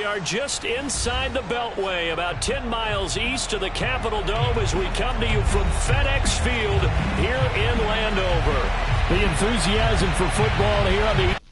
are just inside the Beltway, about 10 miles east of the Capitol Dome as we come to you from FedEx Field here in Landover. The enthusiasm for football here on the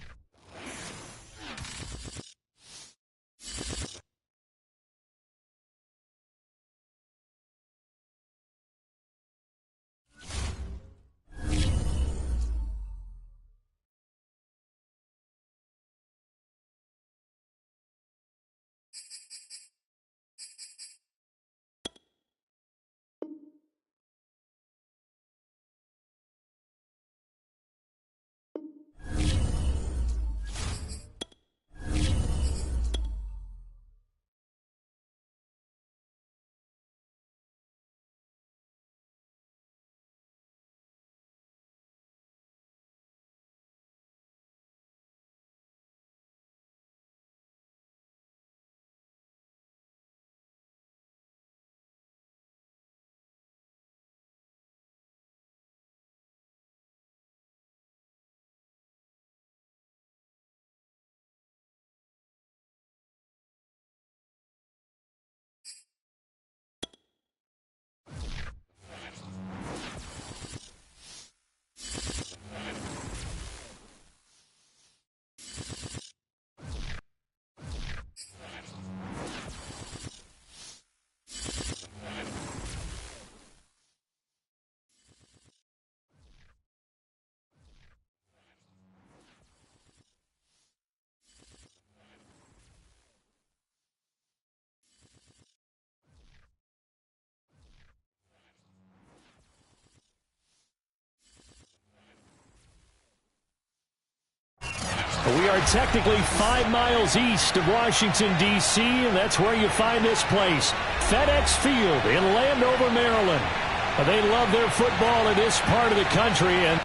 We are technically 5 miles east of Washington, D.C., and that's where you find this place, FedEx Field in Landover, Maryland. They love their football in this part of the country, and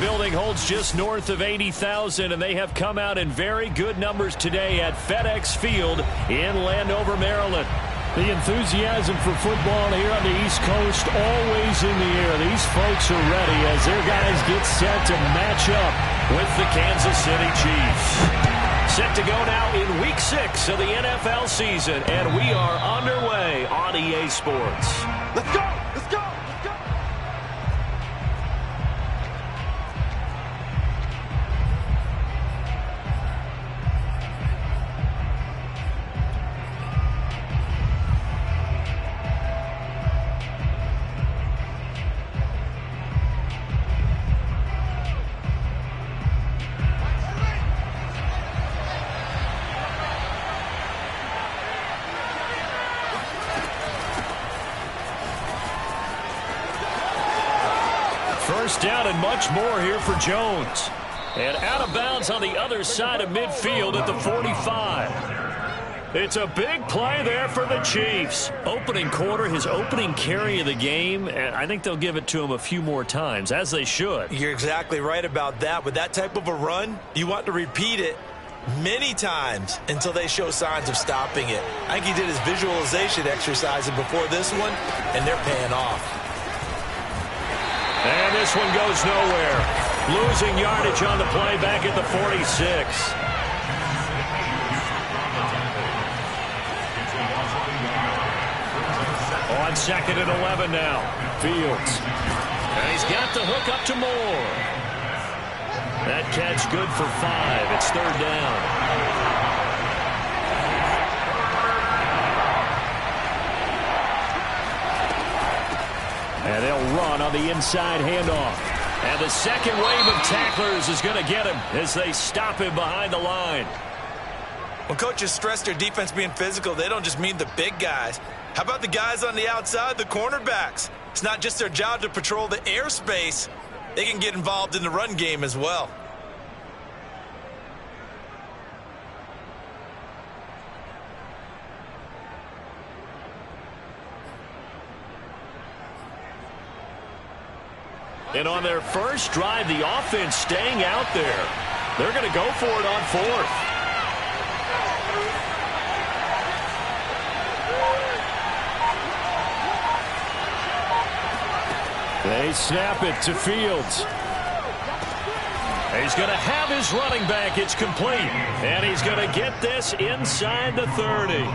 building holds just north of 80,000, and they have come out in very good numbers today at FedEx Field in Landover, Maryland. The enthusiasm for football here on the East Coast always in the air. These folks are ready as their guys get set to match up with the Kansas City Chiefs. Set to go now in Week 6 of the NFL season, and we are underway on EA Sports. Let's go! Let's go! first down and much more here for Jones. And out of bounds on the other side of midfield at the 45. It's a big play there for the Chiefs. Opening quarter, his opening carry of the game, and I think they'll give it to him a few more times, as they should. You're exactly right about that. With that type of a run, you want to repeat it many times until they show signs of stopping it. I think he did his visualization exercises before this one, and they're paying off. And this one goes nowhere. Losing yardage on the play back at the 46. On 2nd and 11 now. Fields. And he's got the hook up to Moore. That catch good for 5. It's 3rd down. And they'll run on the inside handoff. And the second wave of tacklers is going to get him as they stop him behind the line. When coaches stress their defense being physical, they don't just mean the big guys. How about the guys on the outside, the cornerbacks? It's not just their job to patrol the airspace. They can get involved in the run game as well. And on their first drive, the offense staying out there. They're going to go for it on 4th. They snap it to Fields. He's going to have his running back. It's complete. And he's going to get this inside the 30.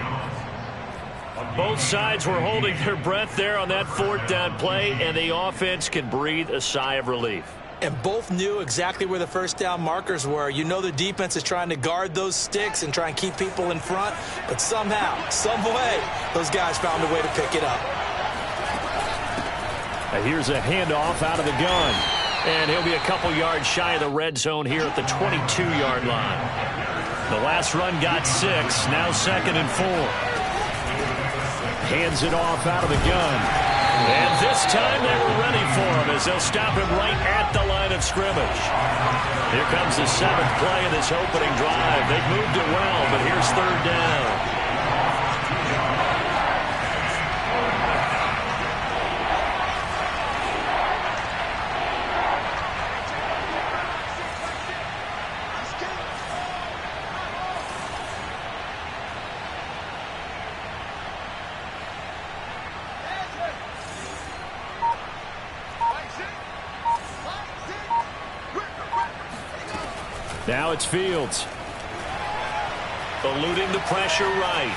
Both sides were holding their breath there on that 4th down play, and the offense can breathe a sigh of relief. And both knew exactly where the first down markers were. You know the defense is trying to guard those sticks and try and keep people in front, but somehow, some way, those guys found a way to pick it up. Here's a handoff out of the gun. And he'll be a couple yards shy of the red zone here at the 22-yard line. The last run got 6, now 2nd and 4. Hands it off out of the gun. And this time they were ready for him as they'll stop him right at the line of scrimmage. Here comes the 7th play of this opening drive. They've moved it well, but here's 3rd down. Now it's Fields. Eluding the pressure right.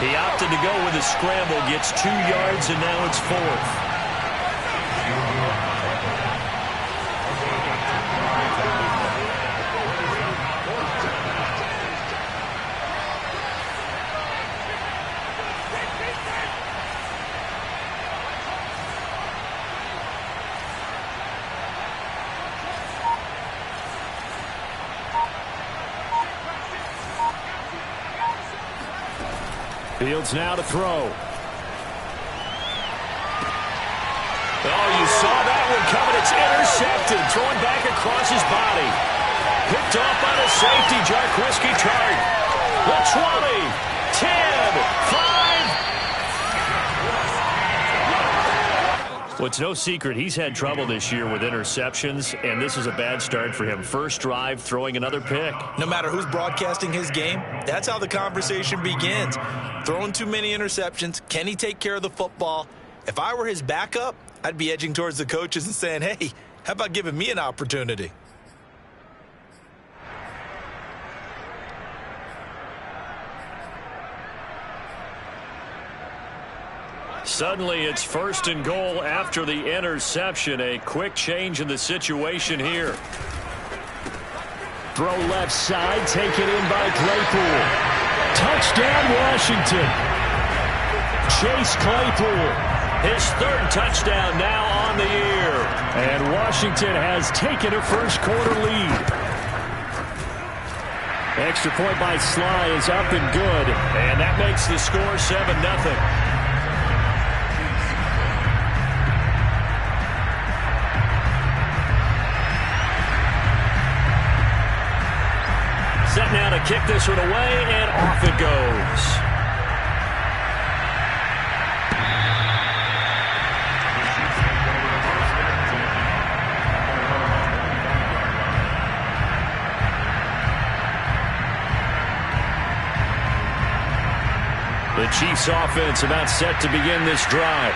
He opted to go with a scramble, gets 2 yards, and now it's 4th. Fields now to throw. Oh, you saw that one coming. It's intercepted. Throwing back across his body. Picked off by the safety, Jarquiski Tartt. The 20, 10, 5. Well, it's no secret he's had trouble this year with interceptions, and this is a bad start for him. First drive, throwing another pick. No matter who's broadcasting his game, that's how the conversation begins. Throwing too many interceptions. Can he take care of the football? If I were his backup, I'd be edging towards the coaches and saying, hey, how about giving me an opportunity? Suddenly, it's 1st and goal after the interception. A quick change in the situation here. Throw left side, taken in by Claypool. Touchdown, Washington. Chase Claypool. His 3rd touchdown now on the year. And Washington has taken a first-quarter lead. Extra point by Sly is up and good. And that makes the score 7-0. going to kick this one away, and off it goes. The Chiefs offense about set to begin this drive.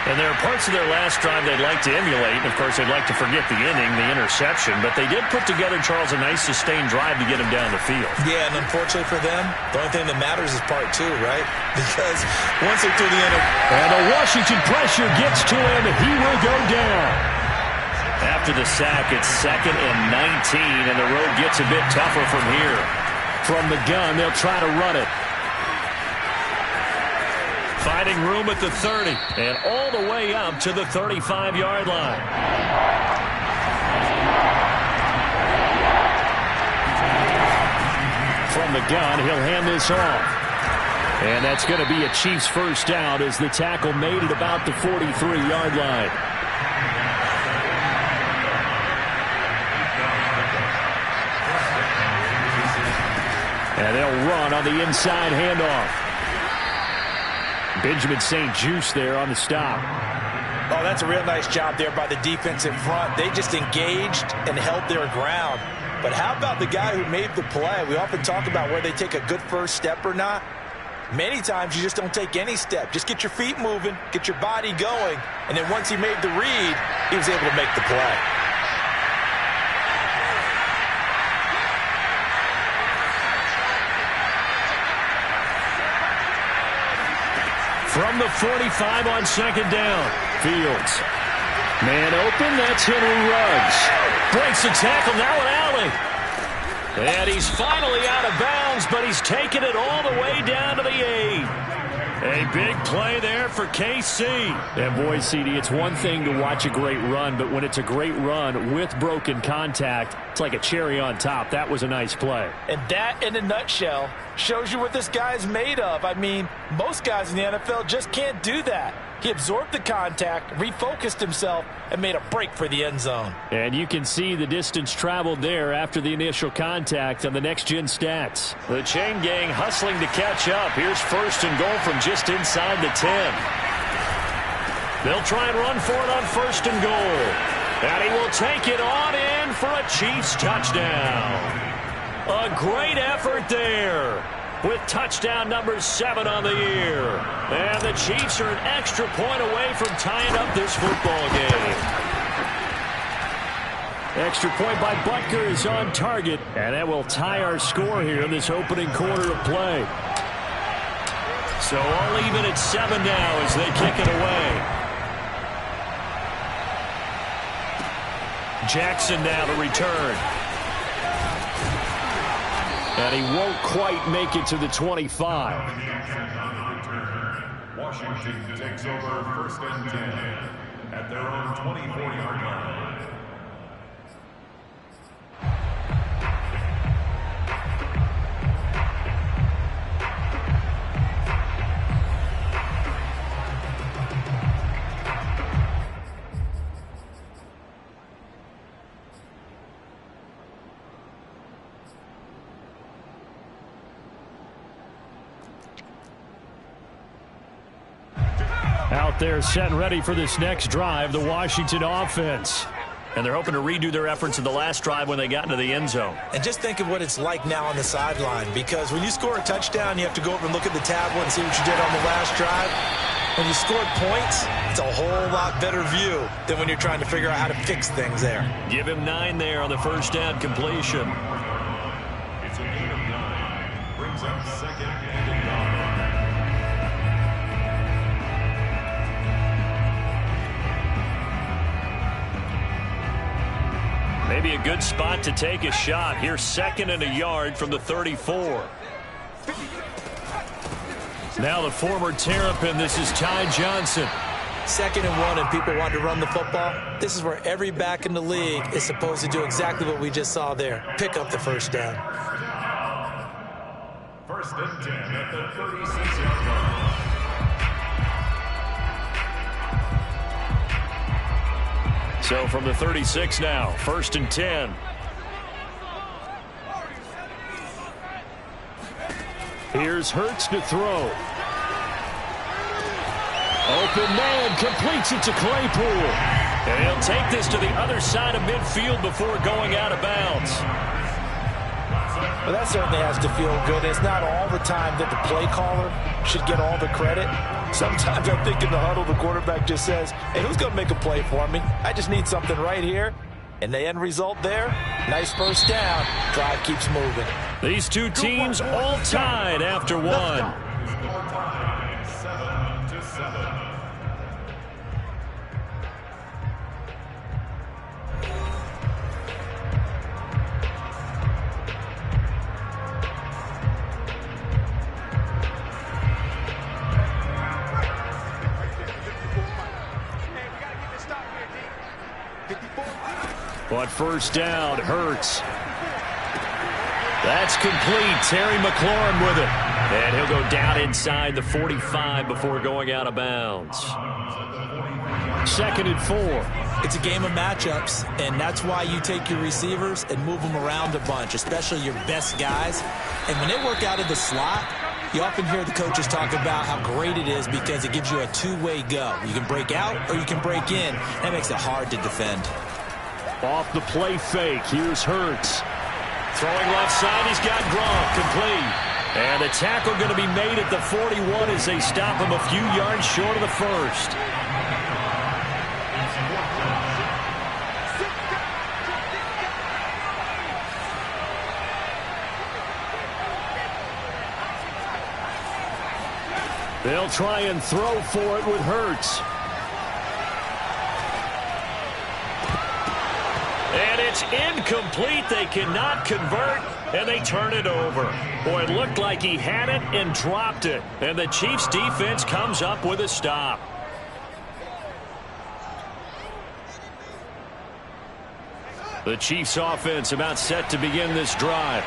And there are parts of their last drive they'd like to emulate. And, of course, they'd like to forget the inning, the interception. But they did put together, Charles, a nice sustained drive to get him down the field. Yeah, and unfortunately for them, the only thing that matters is part two, right? Because once they're through the inning. And the Washington pressure gets to him. He will go down. After the sack, it's 2nd and 19, and the road gets a bit tougher from here. From the gun, they'll try to run it. Finding room at the 30 and all the way up to the 35-yard line. From the gun, he'll hand this off. And that's going to be a Chiefs first down as the tackle made it about the 43-yard line. And they'll run on the inside handoff. Benjamin St. Juste there on the stop. Oh, that's a real nice job there by the defensive front. They just engaged and held their ground. But how about the guy who made the play? We often talk about where they take a good first step or not. Many times you just don't take any step. Just get your feet moving, get your body going, and then once he made the read, he was able to make the play. From the 45 on 2nd down. Fields. Man open, that's Henry Ruggs. Breaks the tackle, now an alley. And he's finally out of bounds, but he's taken it all the way down to the 8. A big play there for KC. And boy, CD, it's one thing to watch a great run, but when it's a great run with broken contact, it's like a cherry on top. That was a nice play. And that, in a nutshell, shows you what this guy is made of. I mean, most guys in the NFL just can't do that. He absorbed the contact, refocused himself, and made a break for the end zone. And you can see the distance traveled there after the initial contact on the next-gen stats. The chain gang hustling to catch up. Here's 1st and goal from just inside the 10. They'll try and run for it on 1st and goal. And he will take it on in for a Chiefs touchdown. A great effort there, with touchdown number 7 on the year. And the Chiefs are an extra point away from tying up this football game. Extra point by Butker is on target, and that will tie our score here in this opening quarter of play. So all even at 7 now as they kick it away. Jackson now to return. And he won't quite make it to the 25. Washington takes over 1st and 10 at their own 24-yard line. Out there set and ready for this next drive, the Washington offense. And they're hoping to redo their efforts in the last drive when they got into the end zone. And just think of what it's like now on the sideline, because when you score a touchdown, you have to go over and look at the tablet and see what you did on the last drive. When you scored points, it's a whole lot better view than when you're trying to figure out how to fix things there. Give him 9 there on the 1st down completion. It's a gain of 9. Brings up 2nd and 9. Maybe a good spot to take a shot. Here's 2nd and a yard from the 34. Now the former Terrapin, this is Ty Johnson. 2nd and 1 and people want to run the football. This is where every back in the league is supposed to do exactly what we just saw there. Pick up the 1st down. 1st and 10 at the 36-yard line. So from the 36 now, 1st and 10. Here's Hurts to throw. Open man completes it to Claypool. And he'll take this to the other side of midfield before going out of bounds. Well, that certainly has to feel good. It's not all the time that the play caller should get all the credit. Sometimes I think in the huddle, the quarterback just says, hey, who's going to make a play for me? I just need something right here. And the end result there, nice first down. Drive keeps moving. These two teams all tied after one. But first down, Hurts. That's complete. Terry McLaurin with it. And he'll go down inside the 45 before going out of bounds. 2nd and 4. It's a game of matchups, and that's why you take your receivers and move them around a bunch, especially your best guys. And when they work out of the slot, you often hear the coaches talk about how great it is because it gives you a two-way go. You can break out or you can break in. That makes it hard to defend. Off the play fake, here's Hurts. Throwing left side, he's got Gronk, complete. And the tackle going to be made at the 41 as they stop him a few yards short of the first. They'll try and throw for it with Hurts. And it's incomplete. They cannot convert, and they turn it over. Boy, it looked like he had it and dropped it. And the Chiefs' defense comes up with a stop. The Chiefs' offense about set to begin this drive.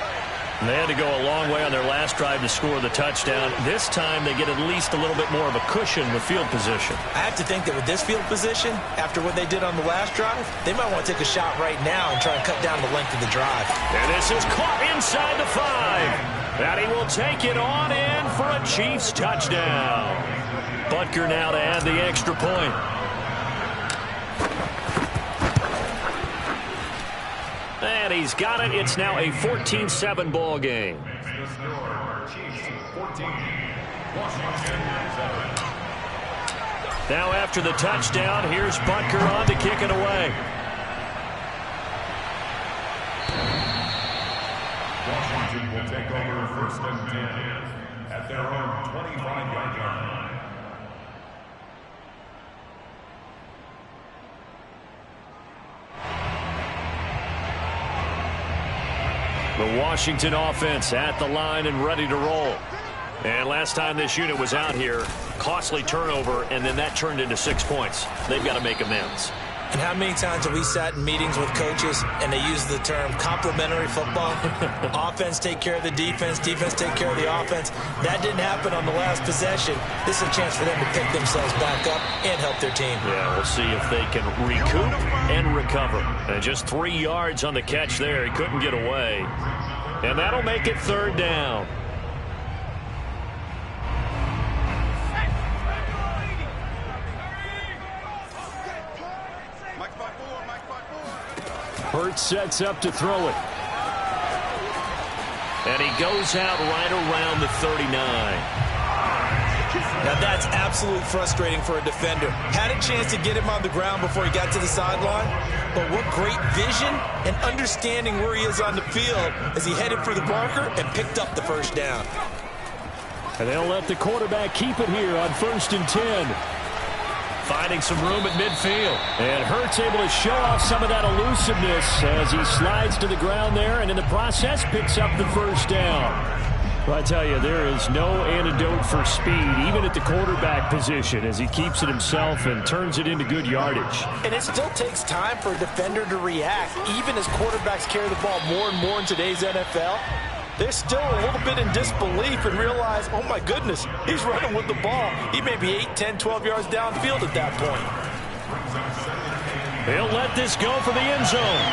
They had to go a long way on their last drive to score the touchdown. This time they get at least a little bit more of a cushion with field position. I have to think that with this field position, after what they did on the last drive, they might want to take a shot right now and try and cut down the length of the drive. And this is caught inside the 5. And he will take it on in for a Chiefs touchdown. Butker now to add the extra point. And he's got it. It's now a 14-7 ball game. Now after the touchdown, here's Butker on to kick it away. Washington will take over 1st and 10 at their own 25-yard line. The Washington offense at the line and ready to roll. And last time this unit was out here, costly turnover, and then that turned into 6 points. They've got to make amends. And how many times have we sat in meetings with coaches and they use the term complementary football? Offense take care of the defense, defense take care of the offense. That didn't happen on the last possession. This is a chance for them to pick themselves back up and help their team. Yeah, we'll see if they can recoup and recover. And just 3 yards on the catch there. He couldn't get away. And that'll make it 3rd down. Hurts sets up to throw it. And he goes out right around the 39. Now that's absolutely frustrating for a defender. Had a chance to get him on the ground before he got to the sideline, but what great vision and understanding where he is on the field as he headed for the marker and picked up the first down. And they'll let the quarterback keep it here on 1st and 10. Finding some room at midfield. And Hurts able to show off some of that elusiveness as he slides to the ground there and in the process picks up the first down. Well, I tell you, there is no antidote for speed, even at the quarterback position, as he keeps it himself and turns it into good yardage. And it still takes time for a defender to react, even as quarterbacks carry the ball more and more in today's NFL. They're still a little bit in disbelief and realize, oh my goodness, he's running with the ball. He may be 8, 10, 12 yards downfield at that point. He'll let this go for the end zone.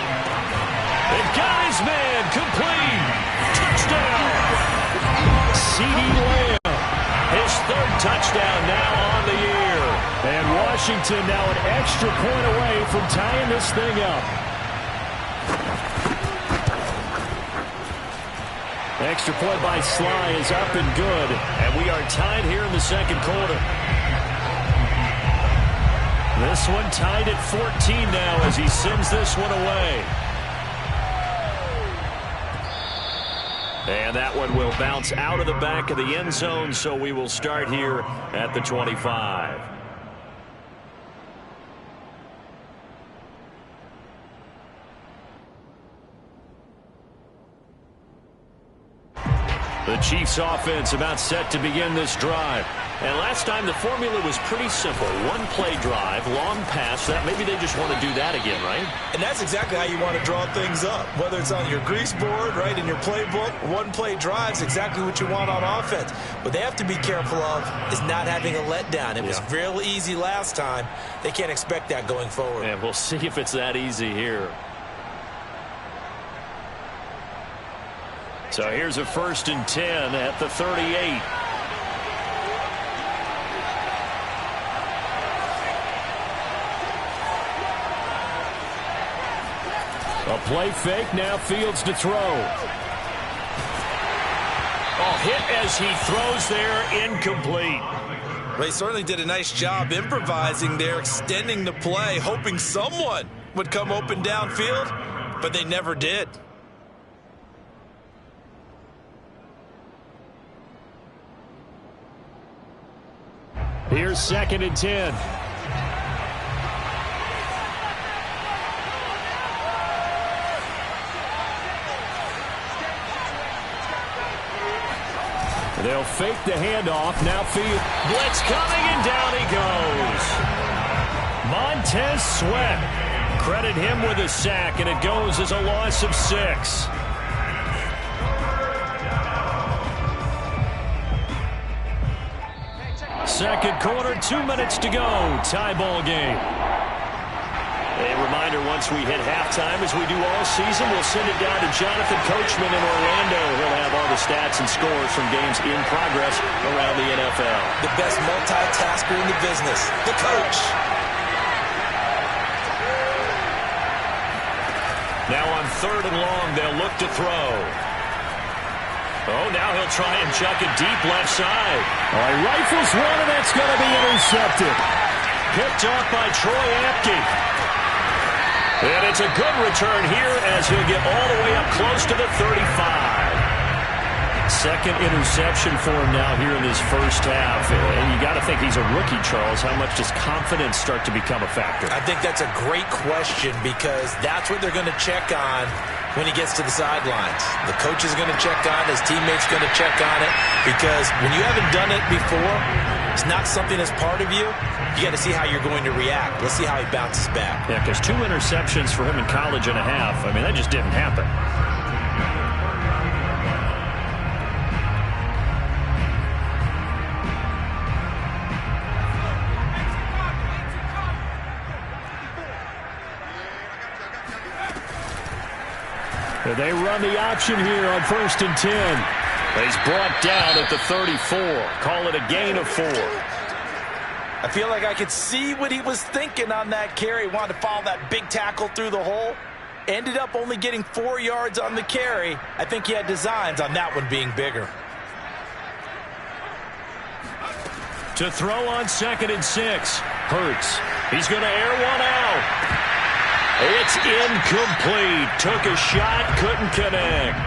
They've got his man complete. Touchdown. CeeDee Lamb. His third touchdown now on the year. And Washington now an extra point away from tying this thing up. Extra point by Sly is up and good. And we are tied here in the second quarter. This one tied at 14 now as he sends this one away. And that one will bounce out of the back of the end zone, so we will start here at the 25. The Chiefs offense about set to begin this drive. And last time the formula was pretty simple. One play drive, long pass. That maybe they just want to do that again, right? And that's exactly how you want to draw things up. Whether it's on your grease board, right, in your playbook, one play drive's exactly what you want on offense. What they have to be careful of is not having a letdown. It was real easy last time. They can't expect that going forward. And we'll see if it's that easy here. So here's a 1st and 10 at the 38. A play fake, now Fields to throw. Oh, hit as he throws there, incomplete. Well, he certainly did a nice job improvising there, extending the play, hoping someone would come open downfield, but they never did. Here's 2nd and 10. They'll fake the handoff. Now Field. Blitz coming, and down he goes. Montez Sweat. Credit him with a sack, and it goes as a loss of 6. Second quarter, 2 minutes to go. Tie ball game. A reminder, once we hit halftime, as we do all season, we'll send it down to Jonathan Coachman in Orlando. He'll have all the stats and scores from games in progress around the NFL. The best multitasker in the business, the coach. Now on 3rd and long, they'll look to throw. Oh, now he'll try and chuck it deep left side. Oh, he rifles one, and that's going to be intercepted. Picked off by Troy Apke. And it's a good return here as he'll get all the way up close to the 35. Second interception for him now here in this first half. And you got to think he's a rookie, Charles. How much does confidence start to become a factor? I think that's a great question because that's what they're going to check on when he gets to the sidelines. The coach is going to check on it. His teammates going to check on it because when you haven't done it before, it's not something that's part of you. You got to see how you're going to react. Let's see how he bounces back. Yeah, because 2 interceptions for him in college and a half. I mean, that just didn't happen. They run the option here on 1st and 10. He's brought down at the 34. Call it a gain of 4. I feel like I could see what he was thinking on that carry. He wanted to follow that big tackle through the hole. Ended up only getting 4 yards on the carry. I think he had designs on that one being bigger. To throw on 2nd and 6. Hurts. He's going to air one out. It's incomplete. Took a shot, couldn't connect.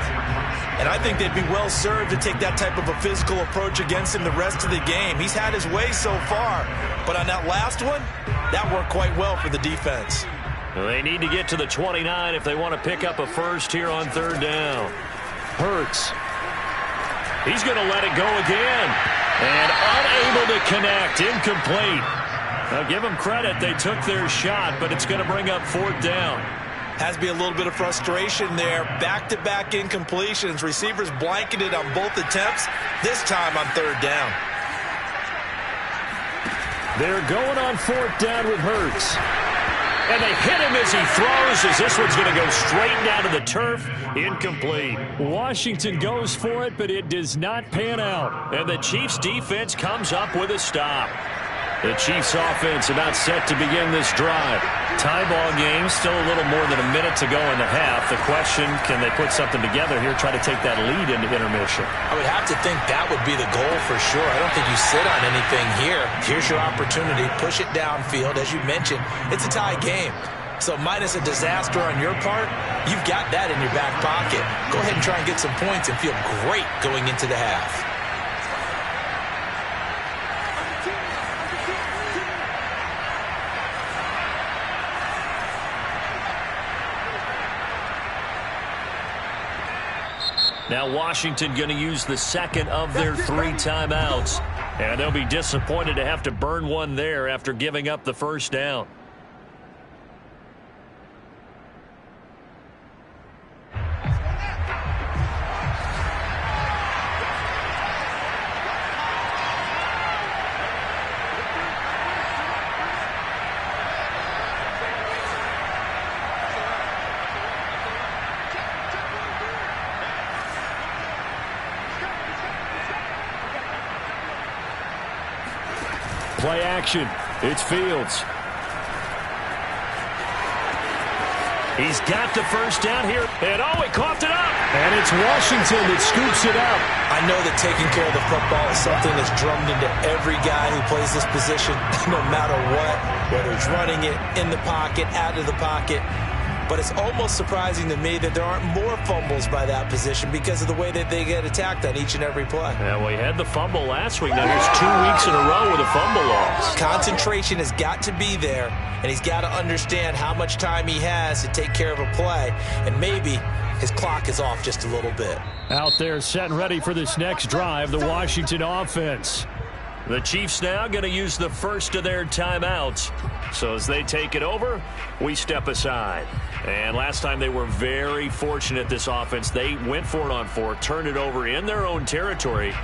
And I think they'd be well served to take that type of a physical approach against him the rest of the game. He's had his way so far, but on that last one, that worked quite well for the defense. They need to get to the 29 if they want to pick up a first here on 3rd down. Hurts. He's going to let it go again. And unable to connect. Incomplete. Now give them credit. They took their shot, but it's going to bring up 4th down. Has to be a little bit of frustration there. Back-to-back incompletions. Receivers blanketed on both attempts, this time on 3rd down. They're going on 4th down with Hurts. And they hit him as he throws, as this one's going to go straight down to the turf. Incomplete. Washington goes for it, but it does not pan out. And the Chiefs defense comes up with a stop. The Chiefs offense about set to begin this drive. Tie ball game, still a little more than a minute to go in the half. The question, can they put something together here, try to take that lead into intermission? I would have to think that would be the goal for sure. I don't think you sit on anything here. Here's your opportunity. Push it downfield. As you mentioned, it's a tie game. So minus a disaster on your part, you've got that in your back pocket. Go ahead and try and get some points and feel great going into the half. Now Washington going to use the second of their 3 timeouts. And they'll be disappointed to have to burn one there after giving up the first down. Play action. It's Fields. He's got the first down here. And oh, he coughed it up. And it's Washington that scoops it up. I know that taking care of the football is something that's drummed into every guy who plays this position, no matter what, whether it's running it, in the pocket, out of the pocket. But it's almost surprising to me that there aren't more fumbles by that position because of the way that they get attacked on each and every play. Yeah, we had the fumble last week. Now here's 2 weeks in a row with a fumble loss. Concentration has got to be there, and he's got to understand how much time he has to take care of a play, and maybe his clock is off just a little bit. Out there set and ready for this next drive, the Washington offense. The Chiefs now going to use the first of their timeouts. So as they take it over, we step aside. And last time they were very fortunate, this offense. They went for it on 4, turned it over in their own territory,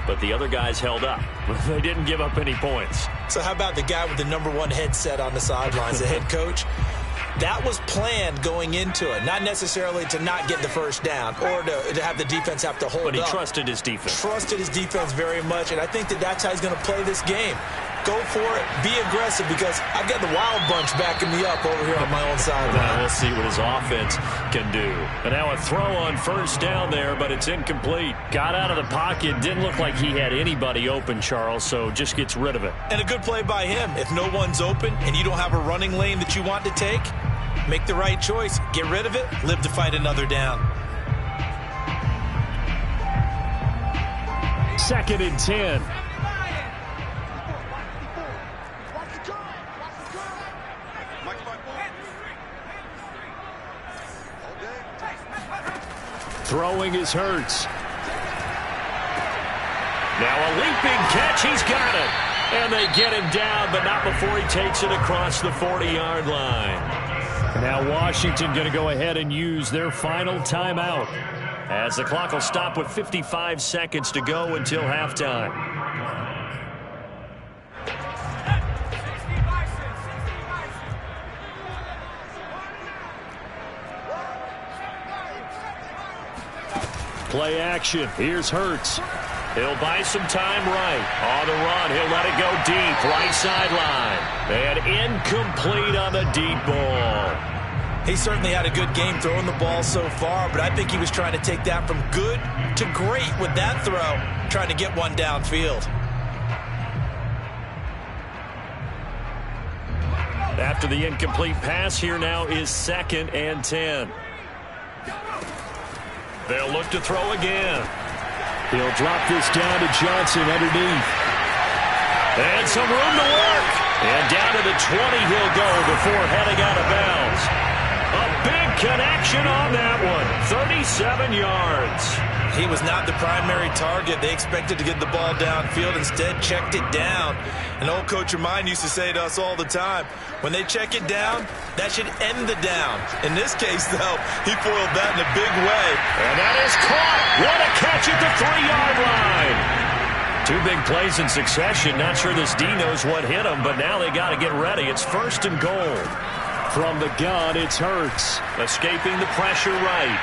but the other guys held up. They didn't give up any points. So how about the guy with the #1 headset on the sidelines, the head coach? That was planned going into it, not necessarily to not get the first down or to have the defense have to hold up. But he trusted his defense. Trusted his defense very much, and I think that that's how he's going to play this game. Go for it. Be aggressive because I've got the wild bunch backing me up over here on my own sideline. We'll see what his offense can do. And now a throw on first down there, but it's incomplete. Got out of the pocket. Didn't look like he had anybody open, Charles, so just gets rid of it. And a good play by him. If no one's open and you don't have a running lane that you want to take, make the right choice. Get rid of it. Live to fight another down. 2nd and 10. Throwing is Hurts. Now a leaping catch. He's got it. And they get him down, but not before he takes it across the 40-yard line. Now Washington going to go ahead and use their final timeout, as the clock will stop with 55 seconds to go until halftime. Play action. Here's Hurts. He'll buy some time right. On the run, he'll let it go deep. Right sideline. And incomplete on the deep ball. He certainly had a good game throwing the ball so far, but I think he was trying to take that from good to great with that throw, trying to get one downfield. After the incomplete pass, here now is 2nd and 10. They'll look to throw again. He'll drop this down to Johnson underneath. And some room to work. And down to the 20 he'll go before heading out of bounds. A big connection on that one. 37 yards. He was not the primary target. They expected to get the ball downfield. Instead, checked it down. An old coach of mine used to say to us all the time, when they check it down, that should end the down. In this case, though, he foiled that in a big way. And that is caught. What a catch at the 3-yard line. 2 big plays in succession. Not sure this D knows what hit him, but now they got to get ready. It's 1st and goal. From the gun, it's Hurts. Escaping the pressure right.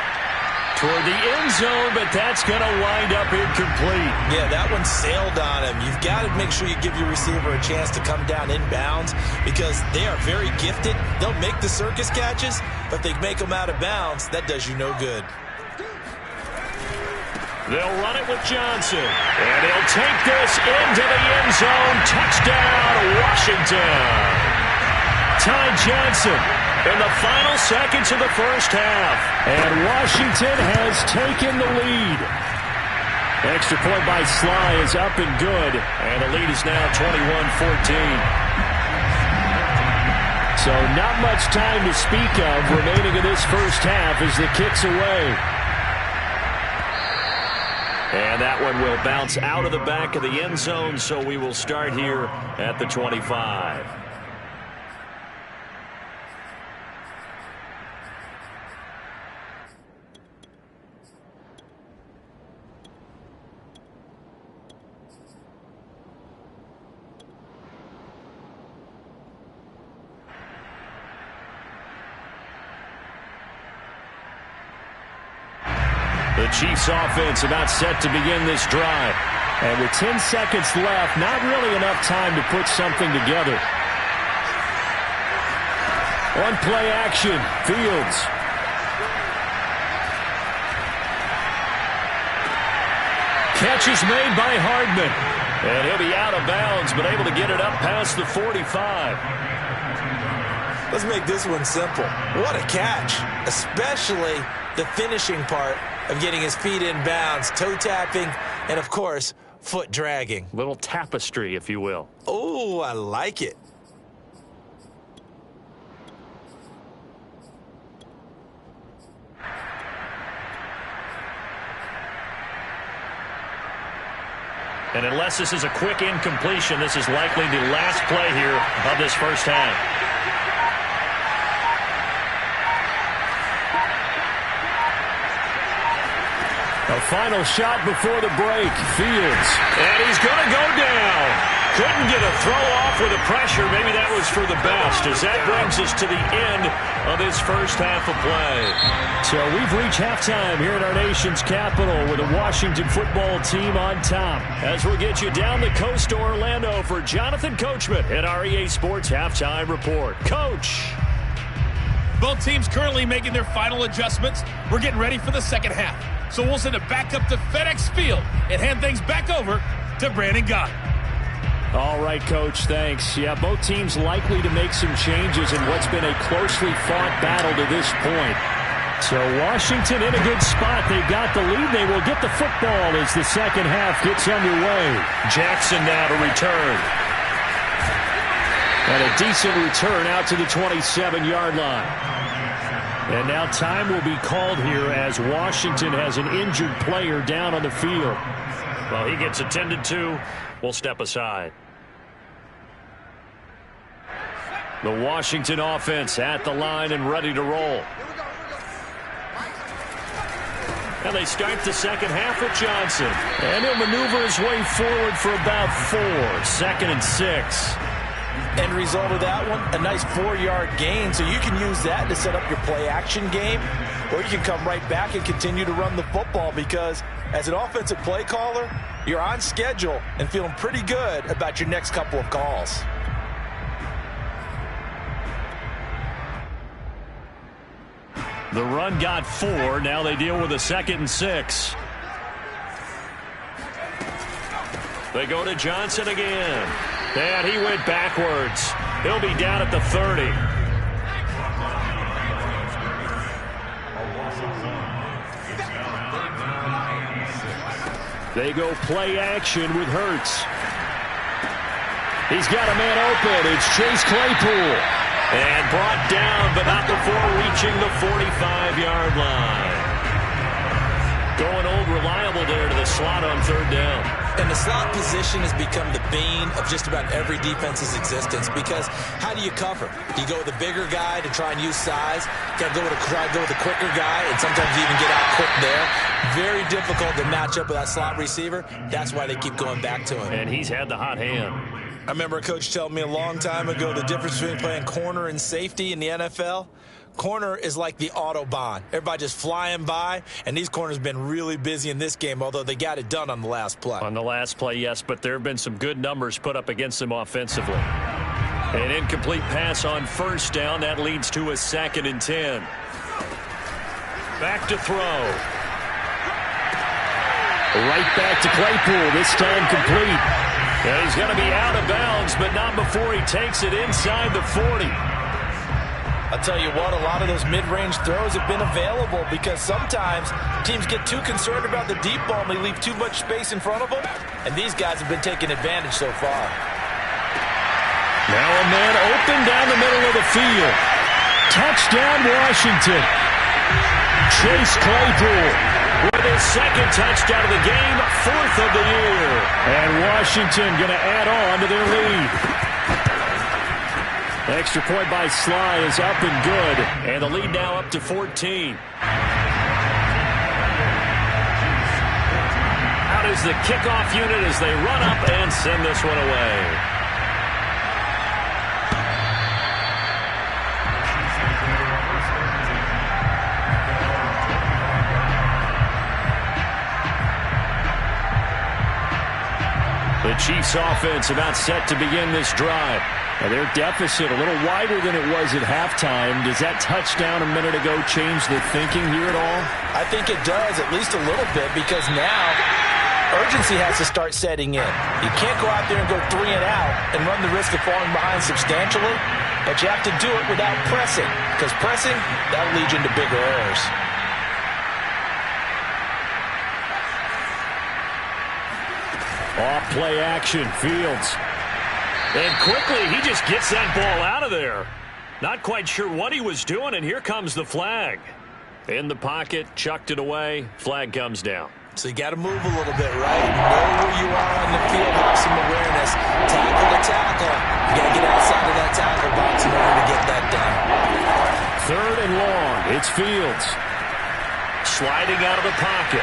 Toward the end zone, but that's going to wind up incomplete. Yeah, that one sailed on him. You've got to make sure you give your receiver a chance to come down inbounds because they are very gifted. They'll make the circus catches, but they make them out of bounds. That does you no good. They'll run it with Johnson. And he'll take this into the end zone. Touchdown, Washington. Ty Johnson in the final seconds of the first half. And Washington has taken the lead. Extra point by Sly is up and good. And the lead is now 21-14. So not much time to speak of remaining in this first half as the kick's away. And that one will bounce out of the back of the end zone, so we will start here at the 25. The Chiefs offense about set to begin this drive. And with 10 seconds left, not really enough time to put something together. On play action, Fields. Catch is made by Hardman. And he'll be out of bounds, but able to get it up past the 45. Let's make this one simple. What a catch, especially the finishing part of getting his feet in bounds, toe tapping, and of course, foot dragging. Little tapestry, if you will. Oh, I like it. And unless this is a quick incompletion, this is likely the last play here of this first half. A final shot before the break. Fields. And he's going to go down. Couldn't get a throw off with the pressure. Maybe that was for the best, as that brings us to the end of this first half of play. So we've reached halftime here at our nation's capital with the Washington football team on top. As we'll get you down the coast to Orlando for Jonathan Coachman at our EA Sports Halftime Report. Coach. Both teams currently making their final adjustments. We're getting ready for the second half. So we'll send it back up to FedEx Field and hand things back over to Brandon Gott. All right, Coach, thanks. Yeah, both teams likely to make some changes in what's been a closely fought battle to this point. So Washington in a good spot. They've got the lead. They will get the football as the second half gets underway. Jackson now to return. And a decent return out to the 27-yard line. And now time will be called here as Washington has an injured player down on the field. Well, he gets attended to. We'll step aside. The Washington offense at the line and ready to roll. And they start the second half with Johnson. And he'll maneuver his way forward for about 4. 2nd and 6. End result of that one, a nice 4-yard gain. So you can use that to set up your play-action game, or you can come right back and continue to run the football because as an offensive play caller, you're on schedule and feeling pretty good about your next couple of calls. The run got 4. Now they deal with a 2nd and 6. They go to Johnson again. And he went backwards. He'll be down at the 30. They go play action with Hurts. He's got a man open. It's Chase Claypool. And brought down, but not before reaching the 45-yard line. Going old reliable there to the slot on 3rd down. And the slot position has become the bane of just about every defense's existence because how do you cover? Do you go with a bigger guy to try and use size? Got to try to go with a quicker guy, and sometimes you even get out quick there. Very difficult to match up with that slot receiver. That's why they keep going back to him. And he's had the hot hand. I remember a coach telling me a long time ago the difference between playing corner and safety in the NFL. Corner is like the Autobahn. Everybody just flying by, and these corners have been really busy in this game, although they got it done on the last play. On the last play, yes, but there have been some good numbers put up against them offensively. An incomplete pass on first down. That leads to a 2nd and 10. Back to throw. Right back to Claypool, this time complete. And he's going to be out of bounds, but not before he takes it inside the 40. I'll tell you what, a lot of those mid-range throws have been available because sometimes teams get too concerned about the deep ball and they leave too much space in front of them, and these guys have been taking advantage so far. Now a man open down the middle of the field. Touchdown, Washington. Chase Claypool with his 2nd touchdown of the game, 4th of the year. And Washington going to add on to their lead. Extra point by Sly is up and good. And the lead now up to 14. Out is the kickoff unit as they run up and send this one away. The Chiefs offense about set to begin this drive. Now their deficit a little wider than it was at halftime. Does that touchdown a minute ago change the thinking here at all? I think it does, at least a little bit, because now urgency has to start setting in. You can't go out there and go 3 and out and run the risk of falling behind substantially, but you have to do it without pressing, because pressing, that'll lead you into bigger errors. Off play action, Fields. And quickly, he just gets that ball out of there. Not quite sure what he was doing, and here comes the flag. In the pocket, chucked it away, flag comes down. So you got to move a little bit, right? Know where you are on the field, have some awareness. Tackle to tackle. You got to get outside of that tackle box in order to get that done. 3rd and long, it's Fields. Sliding out of the pocket.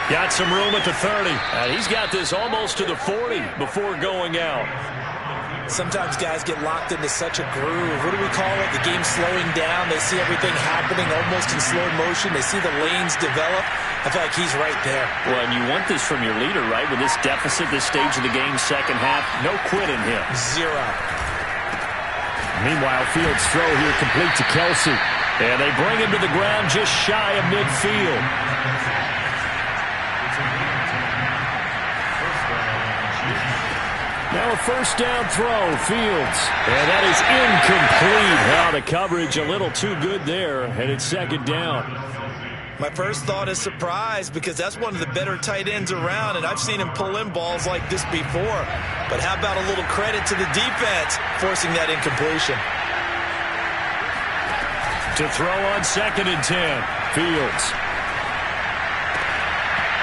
Got some room at the 30. And he's got this almost to the 40 before going out. Sometimes guys get locked into such a groove. What do we call it? The game slowing down. They see everything happening almost in slow motion. They see the lanes develop. I feel like he's right there. Well, and you want this from your leader, right? With this deficit, this stage of the game, second half, no quitting him. 0. Meanwhile, Fields' throw here complete to Kelsey. And they bring him to the ground just shy of midfield. Now a first down throw, Fields. And that is incomplete. Now the coverage a little too good there, and it's 2nd down. My first thought is surprise because that's one of the better tight ends around, and I've seen him pull in balls like this before. But how about a little credit to the defense forcing that incompletion? To throw on 2nd and 10. Fields.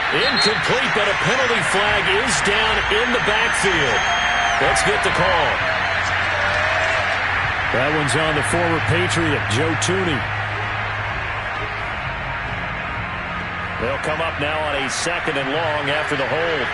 Incomplete, but a penalty flag is down in the backfield. Let's get the call. That one's on the former Patriot, Joe Tooney. They'll come up now on a 2nd and long after the hold.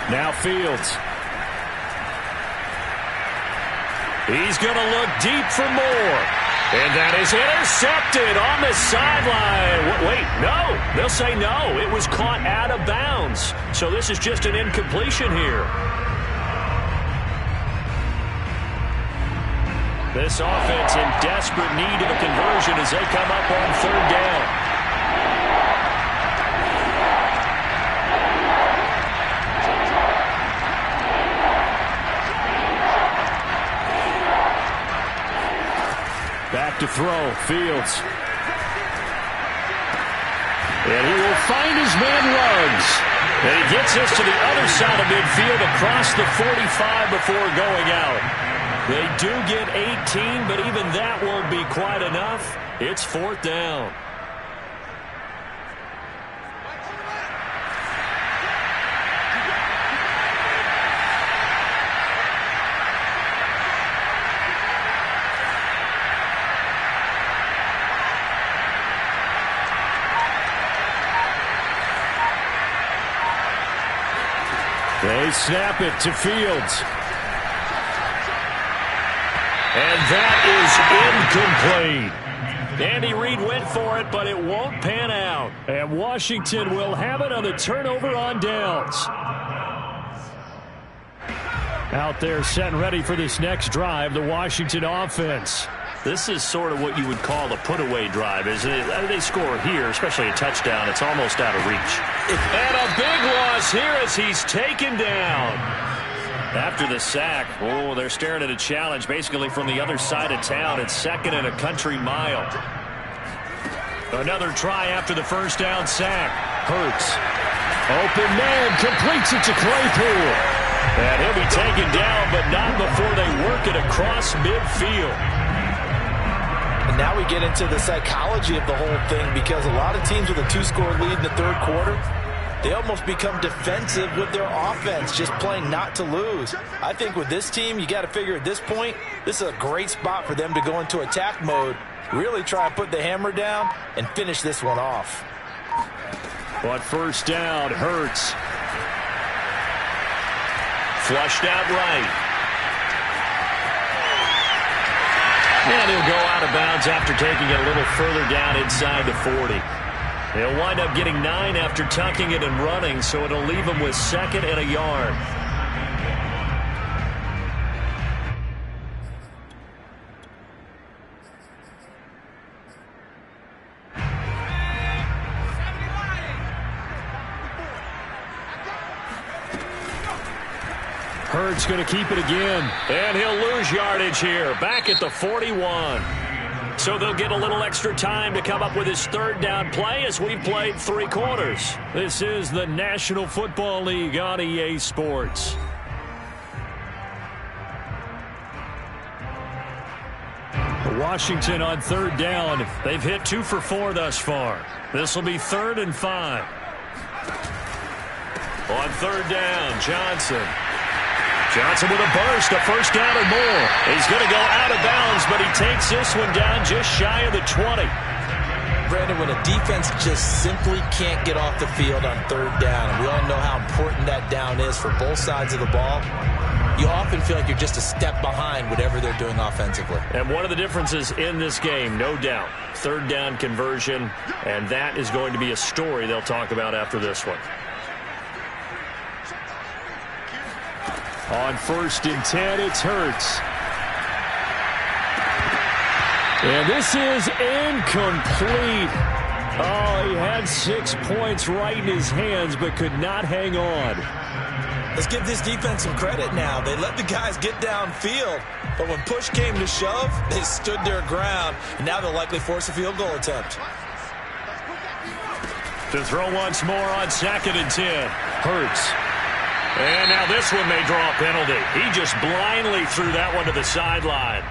Now Fields. He's going to look deep for more. And that is intercepted on the sideline. Wait, no. They'll say no. It was caught out of bounds. So this is just an incompletion here. This offense in desperate need of a conversion as they come up on 3rd down. Back to throw, Fields. And he will find his man Ruggs. And he gets us to the other side of midfield across the 45 before going out. They do get 18, but even that won't be quite enough. It's 4th down. They snap it to Fields. And that is incomplete. Andy Reid went for it, but it won't pan out. And Washington will have it on the turnover on downs. Out there set and ready for this next drive, the Washington offense. This is sort of what you would call a put-away drive, isn't it? They score here, especially a touchdown. It's almost out of reach. And a big loss here as he's taken down. After the sack, they're staring at a challenge basically from the other side of town. It's 2nd and a country mile. Another try after the first down sack. Hurts. Open man, completes it to Claypool. And he'll be taken down, but not before they work it across midfield. And now we get into the psychology of the whole thing, because a lot of teams with a 2-score lead in the 3rd quarter, they almost become defensive with their offense, just playing not to lose. I think with this team, you got to figure at this point, this is a great spot for them to go into attack mode, really try and put the hammer down and finish this one off. But first down, Hurts. Flushed out right. And he'll go out of bounds after taking it a little further down inside the 40. He'll wind up getting 9 after tucking it and running, so it'll leave him with 2nd and a yard. Hurts going to keep it again. And he'll lose yardage here, back at the 41. So they'll get a little extra time to come up with his 3rd down play as we've played 3 quarters. This is the National Football League on EA Sports. Washington on 3rd down. They've hit 2 for 4 thus far. This will be 3rd and 5. On 3rd down, Johnson. Johnson with a burst, a first down or more. He's going to go out of bounds, but he takes this one down just shy of the 20. Brandon, when a defense just simply can't get off the field on 3rd down, and we all know how important that down is for both sides of the ball, you often feel like you're just a step behind whatever they're doing offensively. And one of the differences in this game, no doubt, 3rd down conversion, and that is going to be a story they'll talk about after this one. On 1st and 10, it's Hurts. And this is incomplete. Oh, he had 6 points right in his hands, but could not hang on. Let's give this defense some credit now. They let the guys get downfield, but when push came to shove, they stood their ground, and now they'll likely force a field goal attempt. To throw once more on 2nd and 10. Hurts. And now this one may draw a penalty. He just blindly threw that one to the sideline.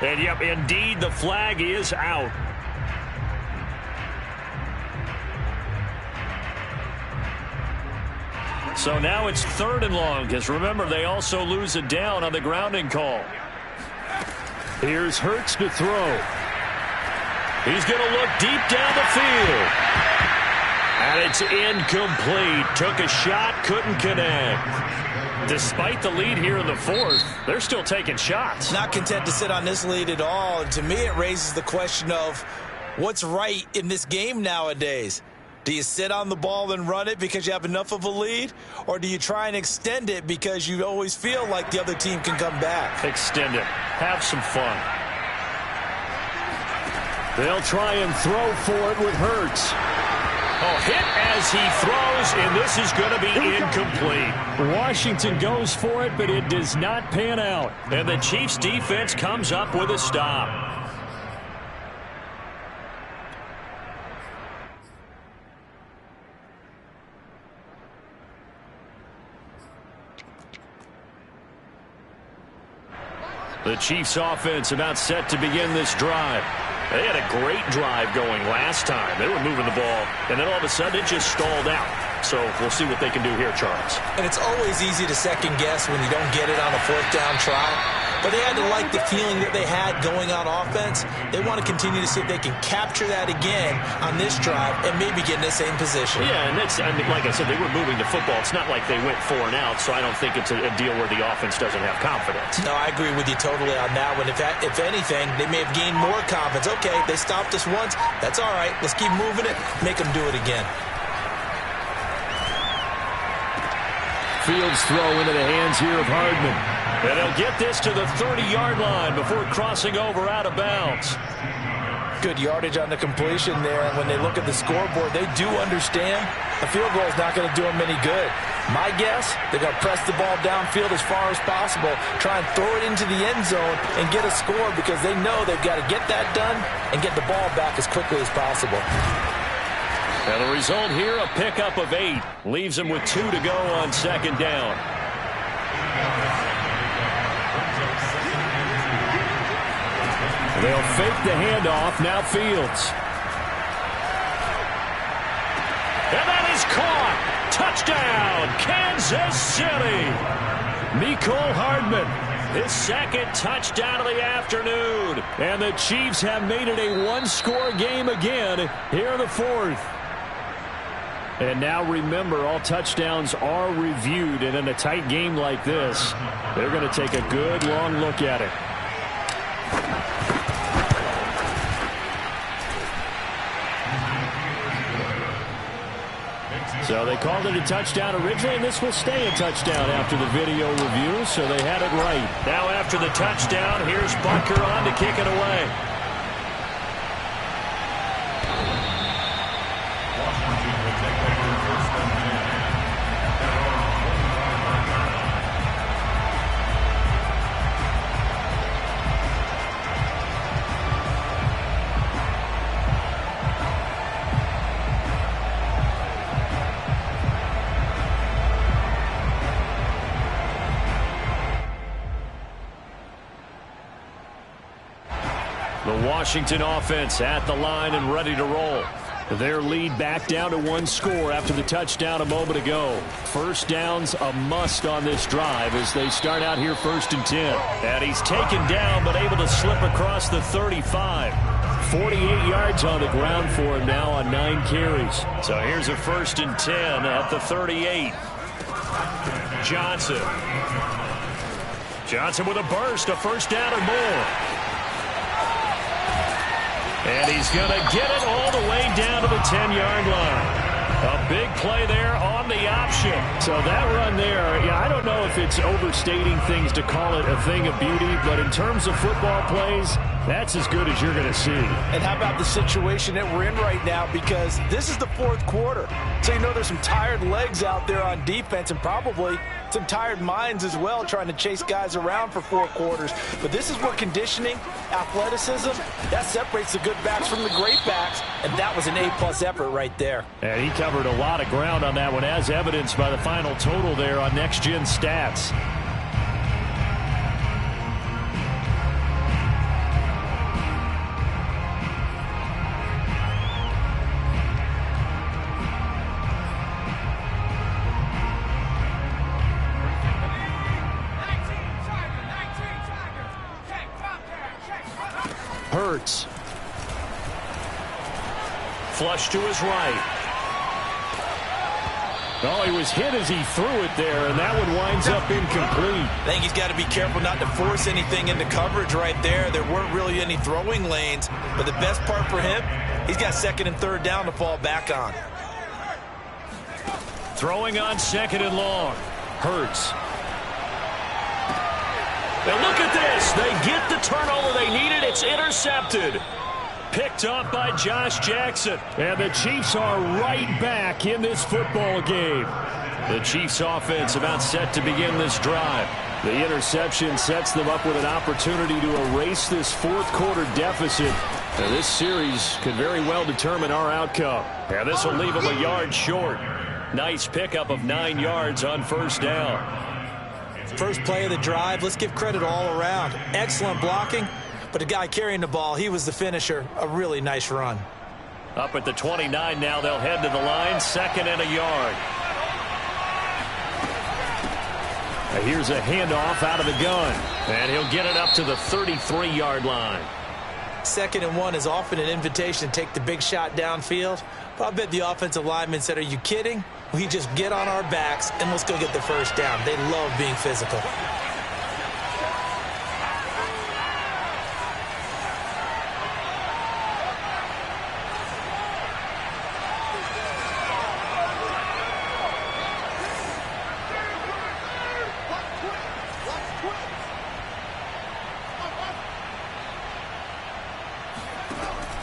And, yep, indeed, the flag is out. So now it's 3rd and long, because remember, they also lose a down on the grounding call. Here's Hurts to throw. He's going to look deep down the field. And it's incomplete. Took a shot, couldn't connect. Despite the lead here in the 4th, they're still taking shots. Not content to sit on this lead at all. And to me, it raises the question of what's right in this game nowadays. Do you sit on the ball and run it because you have enough of a lead? Or do you try and extend it because you always feel like the other team can come back? Extend it. Have some fun. They'll try and throw for it with Hurts. Oh, hit as he throws, and this is going to be incomplete. Washington goes for it, but it does not pan out. And the Chiefs' defense comes up with a stop. The Chiefs offense about set to begin this drive. They had a great drive going last time. They were moving the ball, and then all of a sudden it just stalled out. So we'll see what they can do here, Charles. And it's always easy to second guess when you don't get it on a fourth down try. But they had to like the feeling that they had going on offense. They want to continue to see if they can capture that again on this drive and maybe get in the same position. Yeah, and that's, I mean, like I said, they were moving the football. It's not like they went 4 and out, so I don't think it's a deal where the offense doesn't have confidence. No, I agree with you totally on that one. If anything, they may have gained more confidence. Okay, they stopped us once. That's all right. Let's keep moving it. Make them do it again. Fields throw into the hands here of Hardman. And they'll get this to the 30-yard line before crossing over out of bounds. Good yardage on the completion there. And when they look at the scoreboard, they do understand a field goal is not going to do them any good. My guess, they're going to press the ball downfield as far as possible, try and throw it into the end zone and get a score because they know they've got to get that done and get the ball back as quickly as possible. And the result here, a pickup of 8. Leaves them with 2 to go on second down. They'll fake the handoff. Now Fields. And that is caught. Touchdown, Kansas City. Mecole Hardman. His second touchdown of the afternoon. And the Chiefs have made it a one-score game again here in the fourth. And now remember, all touchdowns are reviewed, and in a tight game like this, they're going to take a good long look at it. So they called it a touchdown originally, and this will stay a touchdown after the video review, so they had it right. Now after the touchdown, here's Butker on to kick it away. The Washington offense at the line and ready to roll. Their lead back down to 1 score after the touchdown a moment ago. First down's a must on this drive as they start out here 1st and 10. And he's taken down but able to slip across the 35. 48 yards on the ground for him now on 9 carries. So here's a 1st and 10 at the 38. Johnson with a burst, a first down or more. And he's going to get it all the way down to the 10-yard line. A big play there on the option. So that run there, yeah, I don't know if it's overstating things to call it a thing of beauty, but in terms of football plays, that's as good as you're going to see. And how about the situation that we're in right now? Because this is the 4th quarter. So you know there's some tired legs out there on defense and probably some tired minds as well trying to chase guys around for 4 quarters. But this is where conditioning, athleticism, that separates the good backs from the great backs. And that was an A+ effort right there. And he covered a lot of ground on that one, as evidenced by the final total there on Next Gen Stats. Hurts. Flush to his right. Oh, he was hit as he threw it there, and that one winds up incomplete. I think he's got to be careful not to force anything into coverage right there. There weren't really any throwing lanes, but the best part for him, he's got 2nd and 3rd down to fall back on. Throwing on 2nd and long. Hurts. Now look at this. They get the turnover they needed. It's intercepted. Picked up by Josh Jackson. And the Chiefs are right back in this football game. The Chiefs offense about set to begin this drive. The interception sets them up with an opportunity to erase this 4th quarter deficit. Now this series could very well determine our outcome. Yeah, this will leave them a yard short. Nice pickup of 9 yards on 1st down. First play of the drive, let's give credit all around. Excellent blocking, but the guy carrying the ball, he was the finisher. A really nice run. Up at the 29 now, they'll head to the line, 2nd and a yard. Now here's a handoff out of the gun, and he'll get it up to the 33-yard line. 2nd and 1 is often an invitation to take the big shot downfield. But I bet the offensive lineman said, are you kidding? We just get on our backs and let's go get the first down. They love being physical.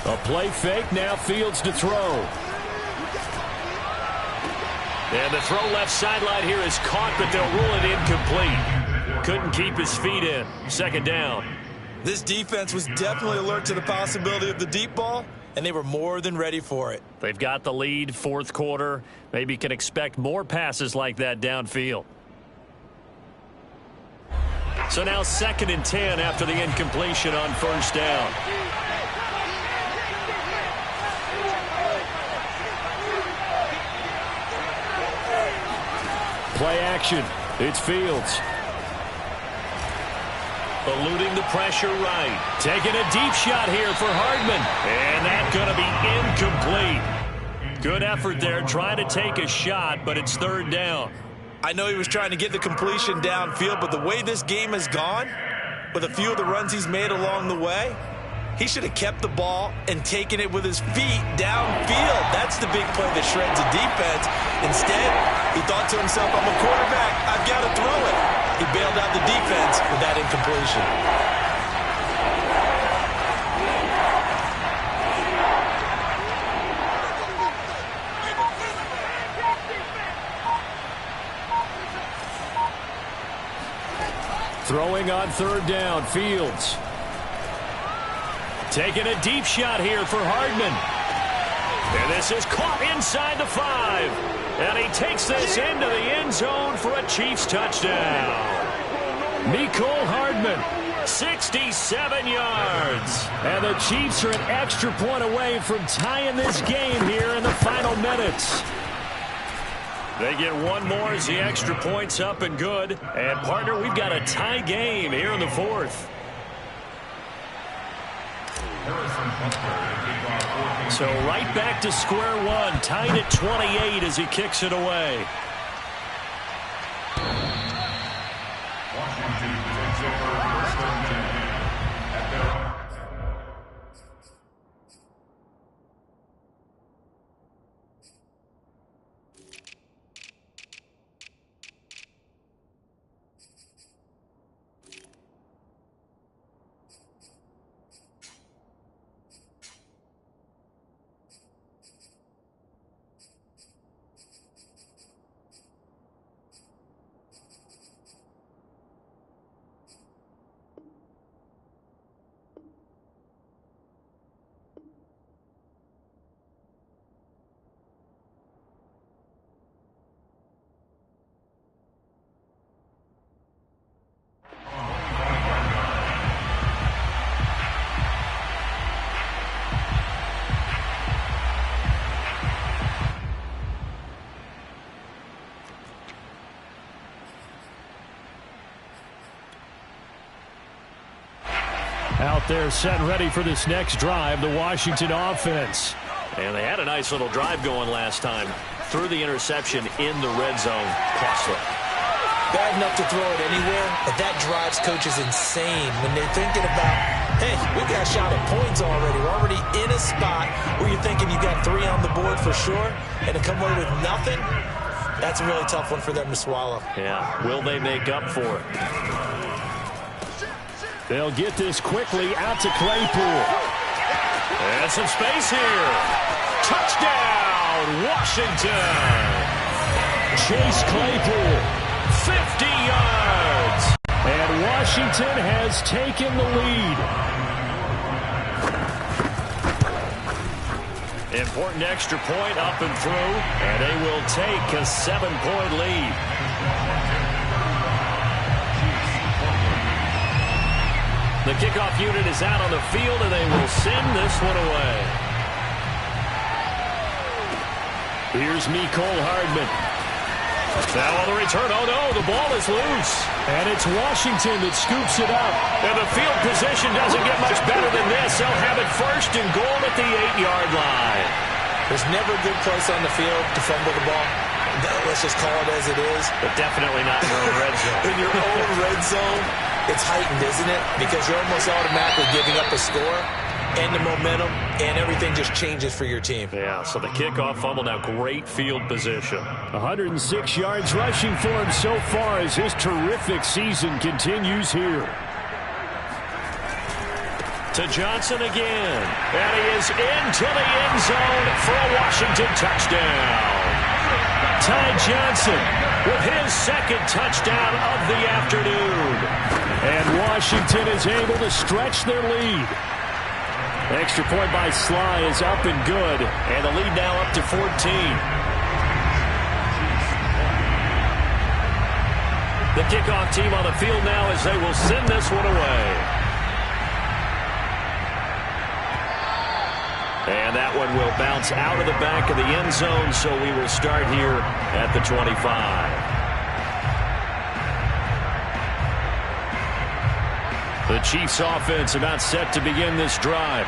A play fake, now Fields to throw. And the throw left sideline here is caught, but they'll rule it incomplete. Couldn't keep his feet in. 2nd down. This defense was definitely alert to the possibility of the deep ball, and they were more than ready for it. They've got the lead, 4th quarter. Maybe can expect more passes like that downfield. So now 2nd and 10 after the incompletion on 1st down. Play action. It's Fields. Eluding the pressure right. Taking a deep shot here for Hardman. And that's going to be incomplete. Good effort there trying to take a shot, but it's 3rd down. I know he was trying to get the completion downfield, but the way this game has gone, with a few of the runs he's made along the way, he should have kept the ball and taken it with his feet downfield. That's the big play that shreds a defense. Instead, he thought to himself, I'm a quarterback. I've got to throw it. He bailed out the defense with that incompletion. Throwing on 3rd down, Fields. Taking a deep shot here for Hardman. And this is caught inside the 5. And he takes this into the end zone for a Chiefs touchdown. Mecole Hardman. 67 yards. And the Chiefs are an extra point away from tying this game here in the final minutes. They get one more as the extra point's up and good. And, partner, we've got a tie game here in the 4th. So right back to square one, tied at 28 as he kicks it away. Washington takes over 1st and 10 at their own. Out there set ready for this next drive, the Washington offense. And they had a nice little drive going last time. Threw the interception in the red zone. Costly. Bad enough to throw it anywhere, but that drives coaches insane when they're thinking about, hey, we got a shot at points already. We're already in a spot where you're thinking you got 3 on the board for sure, and to come away with nothing, that's a really tough one for them to swallow. Yeah, will they make up for it? They'll get this quickly out to Claypool. And some space here. Touchdown, Washington. Chase Claypool. 50 yards. And Washington has taken the lead. Important extra point up and through, and they will take a 7-point lead. The kickoff unit is out on the field, and they will send this one away. Here's Mecole Hardman. Now on the return, oh no, the ball is loose. And it's Washington that scoops it up. And the field position doesn't get much better than this. They'll have it first and goal at the 8-yard line. There's never a good place on the field to fumble the ball. Let's just call it as it is. But definitely not in your own red zone. In your own red zone, it's heightened, isn't it? Because you're almost automatically giving up a score and the momentum, and everything just changes for your team. Yeah, so the kickoff fumble, now great field position. 106 yards rushing for him so far as his terrific season continues here. To Johnson again. And he is into the end zone for a Washington touchdown. Ty Johnson with his second touchdown of the afternoon. And Washington is able to stretch their lead. Extra point by Sly is up and good. And the lead now up to 14. The kickoff team on the field now as they will send this one away. And that one will bounce out of the back of the end zone, so we will start here at the 25. The Chiefs offense about set to begin this drive.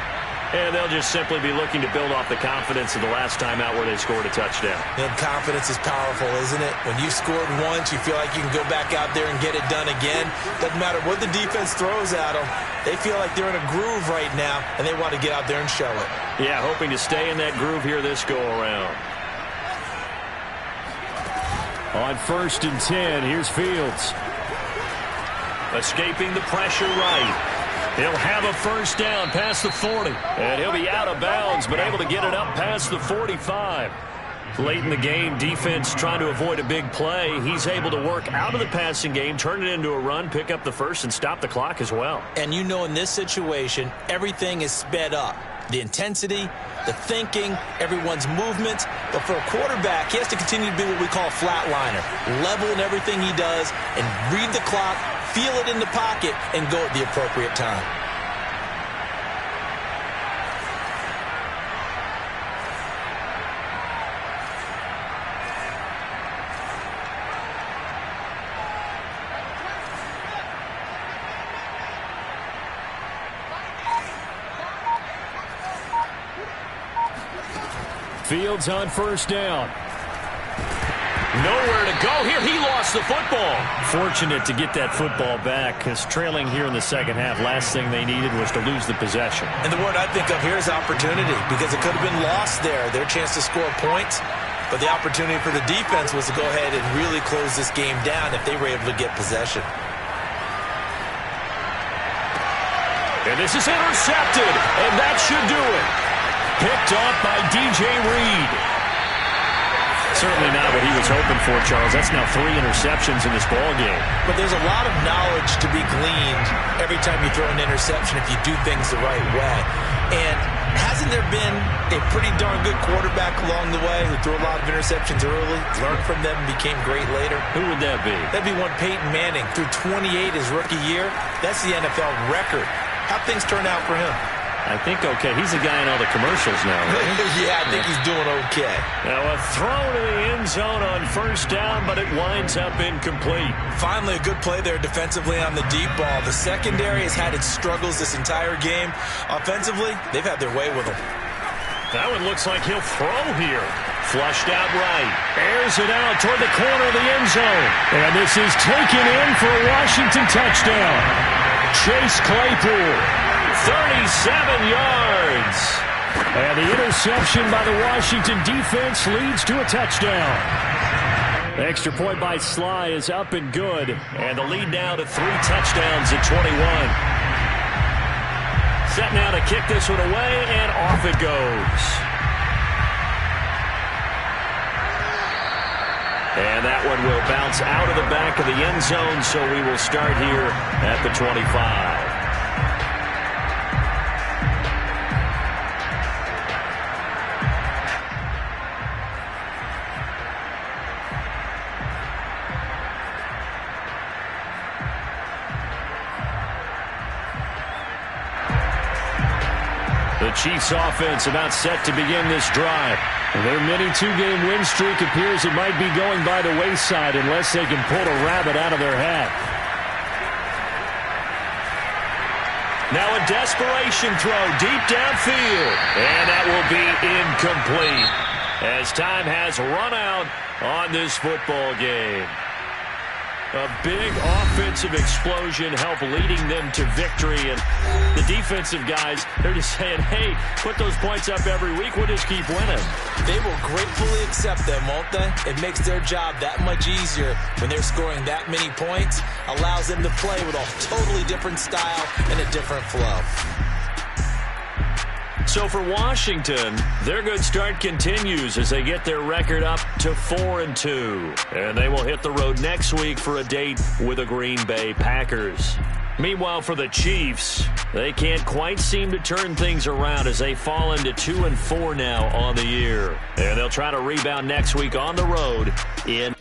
And they'll just simply be looking to build off the confidence of the last time out where they scored a touchdown. And confidence is powerful, isn't it? When you scored once, you feel like you can go back out there and get it done again. Doesn't matter what the defense throws at them. They feel like they're in a groove right now, and they want to get out there and show it. Yeah, hoping to stay in that groove here this go-around. On 1st and 10, here's Fields. Escaping the pressure right. He'll have a first down past the 40. And he'll be out of bounds, but able to get it up past the 45. Late in the game, defense trying to avoid a big play. He's able to work out of the passing game, turn it into a run, pick up the first, and stop the clock as well. And you know in this situation, everything is sped up. The intensity, the thinking, everyone's movements. But for a quarterback, he has to continue to be what we call a flatliner. Level in everything he does and read the clock, feel it in the pocket, and go at the appropriate time. Fields on first down. Nowhere to go here. He lost the football. Fortunate to get that football back, because trailing here in the second half, last thing they needed was to lose the possession. And the word I think of here is opportunity, because it could have been lost there, their chance to score points. But the opportunity for the defense was to go ahead and really close this game down if they were able to get possession. And this is intercepted, and that should do it. Picked off by DJ Reed. Certainly not what he was hoping for, Charles. That's now 3 interceptions in this ballgame. But there's a lot of knowledge to be gleaned every time you throw an interception if you do things the right way. And hasn't there been a pretty darn good quarterback along the way who threw a lot of interceptions early, learned from them, and became great later? Who would that be? That'd be one Peyton Manning. Threw 28 his rookie year. That's the NFL record. How'd things turn out for him? I think okay. He's the guy in all the commercials now, right? Yeah, I think he's doing okay. Now a throw to the end zone on first down, but it winds up incomplete. Finally, a good play there defensively on the deep ball. The secondary has had its struggles this entire game. Offensively, they've had their way with him. That one looks like he'll throw here. Flushed out right. Airs it out toward the corner of the end zone. And this is taken in for a Washington touchdown. Chase Claypool. 37 yards. And the interception by the Washington defense leads to a touchdown. Extra point by Sly is up and good. And the lead now to 3 touchdowns at 21. Set now to kick this one away, and off it goes. And that one will bounce out of the back of the end zone, so we will start here at the 25. The Chiefs offense about set to begin this drive. Their mini two-game win streak appears it might be going by the wayside unless they can pull a rabbit out of their hat. Now a desperation throw deep downfield. And that will be incomplete as time has run out on this football game. A big offensive explosion helped leading them to victory. And the defensive guys, they're just saying, hey, put those points up every week. We'll just keep winning. They will gratefully accept them, won't they? It makes their job that much easier when they're scoring that many points. Allows them to play with a totally different style and a different flow. So for Washington, their good start continues as they get their record up to 4-2. And they will hit the road next week for a date with the Green Bay Packers. Meanwhile, for the Chiefs, they can't quite seem to turn things around as they fall into 2-4 now on the year. And they'll try to rebound next week on the road in